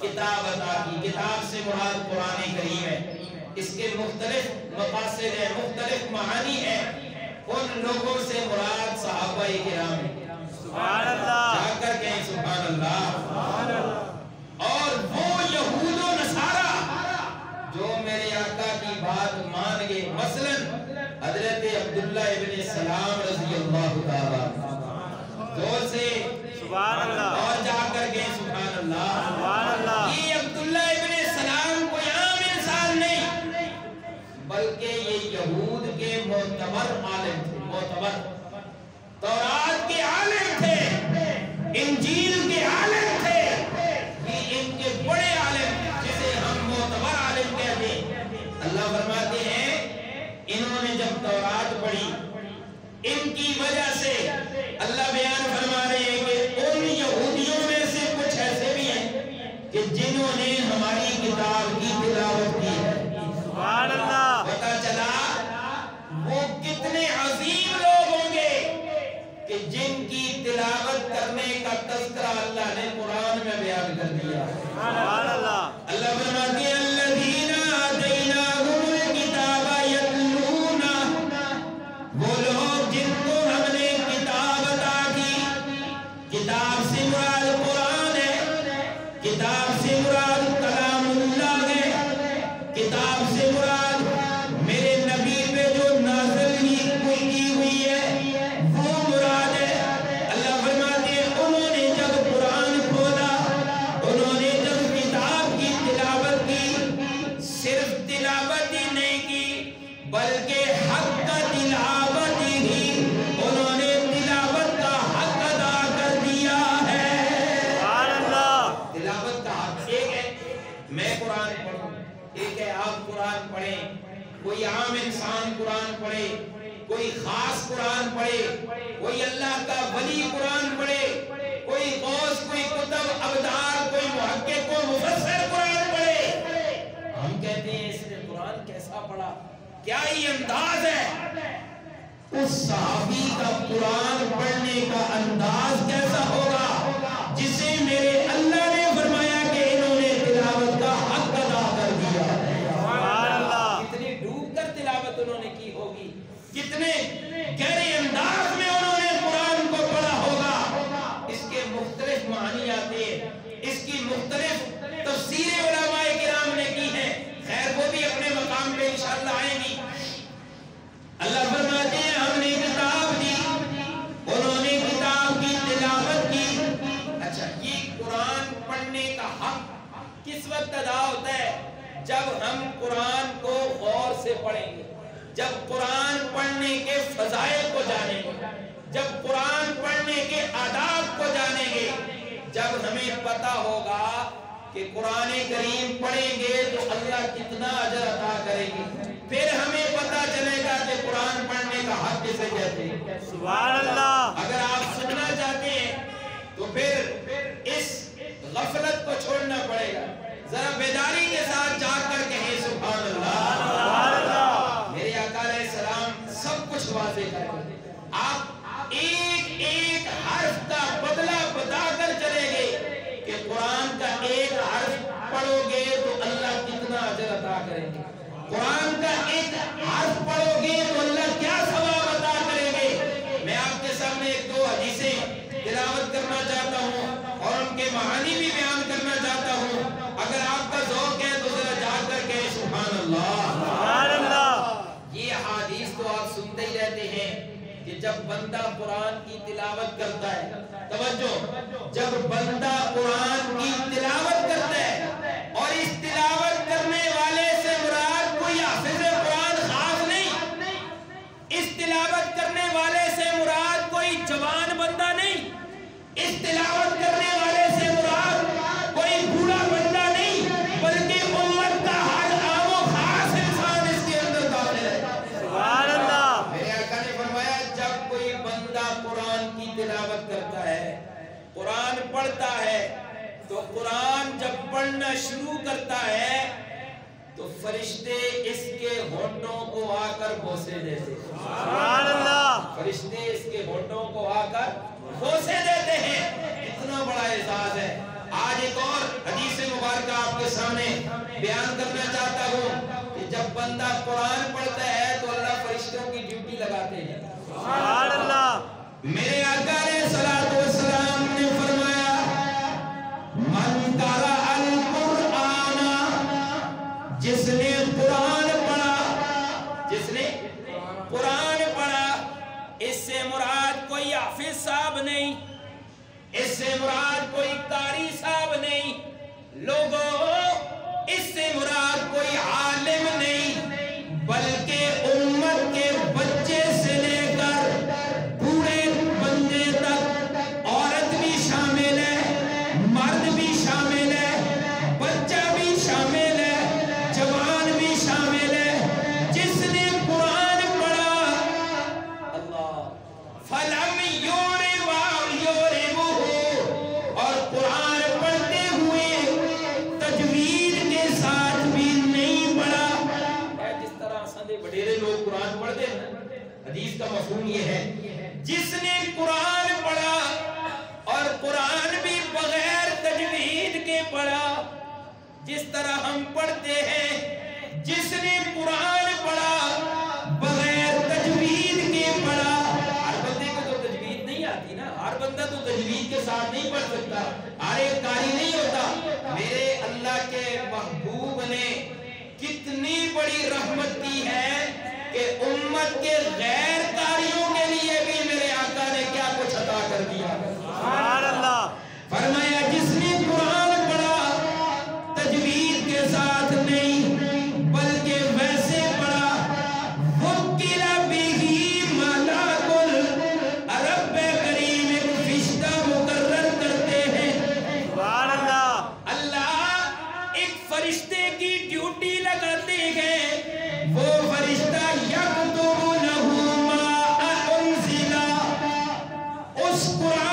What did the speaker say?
کتاب عطا کی. کتاب سے مراد قرآن کریم ہے. اس کے مختلف مقاصد ہیں, مختلف معانی ہیں. ان لوگوں سے مراد صحابہ کرام ہیں. سبحان اللہ. جا کر کہیں سبحان اللہ. اور وہ یہود و نصارہ جو میرے آقا کی بات مان گئے, مثلا حضرت عبداللہ ابن سلام رضی اللہ تعالیٰ دور سے سبحان اللہ. اور جا کر گئے سبحان اللہ. سبحان اللہ. یہ عبداللہ ابن سلام کوئی عام انسان نہیں, بلکہ یہ یہود کے معتبر عالم تھے. معتبر تورات کے عالم تھے, انجیل کے عالم تھے. یہ ان کے بڑے عالم جسے ہم معتبر عالم کہتے ہیں. اللہ فرماتے ہیں انہوں نے جب تورات پڑھی, ان کی وجہ سے اللہ بیان فرما رہے ہیں کہ ان یہودیوں میں سے کچھ ایسے بھی ہیں کہ جنہوں نے ہماری کتاب کی تلاوت کی ہے. سبحان اللہ. پتہ چلا وہ کتنے عظیم لوگ ہوں گے کہ جن کی تلاوت کرنے کا تذکرہ اللہ نے قرآن میں بیان کر دیا. سبحان اللہ. اللہ فرماتے ہیں الذین آتیناہم الکتاب یتلون, وہ لوگ جن کو ہم نے کتاب عطا کی. کتاب سے مراد قرآن ہے, کتاب سے مراد کلام اللہ ہے, کتاب سے مراد میرے نبی پہ جو نازل کی ہوئی ہے وہ مراد ہے. اللہ فرماتے ہیں انہوں نے جب قرآن کھولا, انہوں نے جب کتاب کی تلاوت کی, صرف تلاوت ہی نہیں کی بلکہ حق کا تلاوت ہی انہوں نے تلاوت کا حق ادا کر دیا ہے. سبحان اللہ. تلاوت کا حق ایک ہے میں قرآن پڑھوں, ایک ہے آپ قرآن پڑھیں, کوئی عام انسان قرآن پڑھے, کوئی خاص قرآن پڑھے, کوئی اللہ کا ولی قرآن پڑھے, کوئی غوث, کوئی قطب ابدال, کوئی محقق, کوئی مفسر قرآن پڑھے. ہم کہتے ہیں اس نے قرآن کیسا پڑھا, کیا یہ انداز ہے. اس صحابی کا قرآن پڑھنے کا انداز کیسا ہوگا جسے میرے اللہ نے فرمایا کہ انہوں نے تلاوت کا حق ادا کر دیا. سبحان اللہ. کتنی ڈوب کر تلاوت انہوں نے کی ہوگی, کتنے گہرے انداز میں انہوں نے قرآن کو پڑھا ہوگا. اس کے مختلف معنی آتے ہیں, اس کی مختلف تفسیریں علماء کرام نے کی ہیں. خیر وہ بھی اپنے مقام پہ انشاءاللہ آئیں گی. اللہ فرماتے ہیں ہم نے کتاب دی, انہوں نے کتاب کی تلاوت کی. اچھا, یہ قرآن پڑھنے کا حق کس وقت ادا ہوتا ہے؟ جب ہم قرآن کو غور سے پڑھیں گے, جب قرآن پڑھنے کے فضائل کو جانیں گے, جب قرآن پڑھنے کے آداب کو جانیں گے, جب ہمیں پتہ ہوگا کہ قرآن کریم پڑھیں گے تو اللہ کتنا اجر عطا کرے گی, پھر ہمیں پتہ چلے گا کہ قرآن پڑھنے کا حق کسے کہتے ہیں. سبحان اللہ. اگر آپ سننا چاہتے ہیں تو پھر اس غفلت کو چھوڑنا پڑے گا. ذرا بیداری کے ساتھ جا کر کہیں سبحان اللہ. سبحان اللہ. میرے آقا علیہ السلام سب کچھ واضح کرتے ہیں. آپ ایک ایک حرف کا بدلہ بتا کر چلے گے کہ قرآن کا ایک حرف پڑھو گے تو اللہ کتنا اجر عطا کریں گے, قرآن کا ایک حرف پڑھو گے تو اللہ کیا ثواب عطا کریں گے. میں آپ کے سامنے ایک دو حدیثیں تلاوت کرنا چاہتا ہوں اور ان کے معانی بھی بیان کرنا چاہتا ہوں. اگر آپ کا ذوق ہے تو ذرا جا کر کہیں سبحان اللہ. سبحان اللہ. یہ حدیث تو آپ سنتے ہی رہتے ہیں کہ جب بندہ قرآن کی تلاوت کرتا ہے, توجہ, جب بندہ قرآن کی تلاوت کرتا ہے, اور اس تلاوت کرنے والے سے مراد کوئی حافظ قرآن خاص نہیں, اس تلاوت کرنے والے سے مراد کوئی جوان بندہ نہیں, اس تلاوت کرنے والے سے مراد کوئی بوڑھا بندہ نہیں, بلکہ امت کا ہر عام و خاص انسان اس کے اندر داخل ہے. سبحان اللہ. میرے آقا نے فرمایا جب کوئی بندہ قرآن کی تلاوت کرتا ہے, قرآن پڑھتا ہے, تو قرآن جب پڑھنا شروع کرتا ہے تو فرشتے اس کے ہونٹوں کو آ کر بوسے دیتے ہیں. سبحان اللہ. فرشتے اس کے ہونٹوں کو آ کر بوسے دیتے ہیں. اتنا بڑا اعزاز ہے. آج آج ایک اور حدیث مبارکہ آپ کے سامنے بیان کرنا چاہتا ہوں کہ جب بندہ قرآن پڑھتا ہے تو اللہ فرشتوں کی ڈیوٹی لگاتے ہیں. سبحان اللہ. میرے آقا علیہ الصلوۃ والسلام نے فرمایا من قرأ القرآن، جس نے قرآن پڑھا، جس نے قرآن پڑھا. اس سے مراد کوئی حافظ صاحب نہیں، اس سے مراد کوئی قاری صاحب نہیں لوگوں، اس سے مراد کوئی عالم نہیں، بلکہ امت کے بچے سے لے کر بوڑھے بندے تک، عورت بھی شامل ہے، مرد بھی شامل ہے، بچہ بھی شامل ہے، جوان بھی شامل ہے. جس نے قرآن پڑھا اللہ فلم یوربہ، اور قرآن پڑھتے ہوئے تجوید کے ساتھ بھی نہیں پڑھا. جس طرح سندے بڑیرے لوگ قرآن پڑھتے ہیں، حدیث کا مفہوم یہ ہے جس نے قرآن پڑھا اور قرآن بھی بغیر تجوید کے پڑھا، جس طرح ہم پڑھتے ہیں، جس نے قرآن پڑھا بغیر تجوید کے پڑھا. ہر بندے کو تو تجوید نہیں آتی نا، ہر بندہ تو تجوید کے ساتھ نہیں پڑھ سکتا، ہر ایک قاری نہیں ہوتا. میرے اللہ کے محبوب نے کتنی بڑی رحمت کی ہے کہ امت کے غیر قاریوں کے لیے بھی میرے آقا نے کیا کچھ عطا کر دیا. سبحان اللہ. فرمایا جس نے قرآن پڑھا تجوید کے ساتھ نہیں بلکہ ویسے پڑھا، وکل بہ ملک، رب کریم ایک فرشتہ مقرر کرتے ہیں. سبحان اللہ. اللہ ایک فرشتے کی ڈیوٹی لگاتے ہیں، وہ فرشتہ یکتب لہ ما انزل، اس قرآن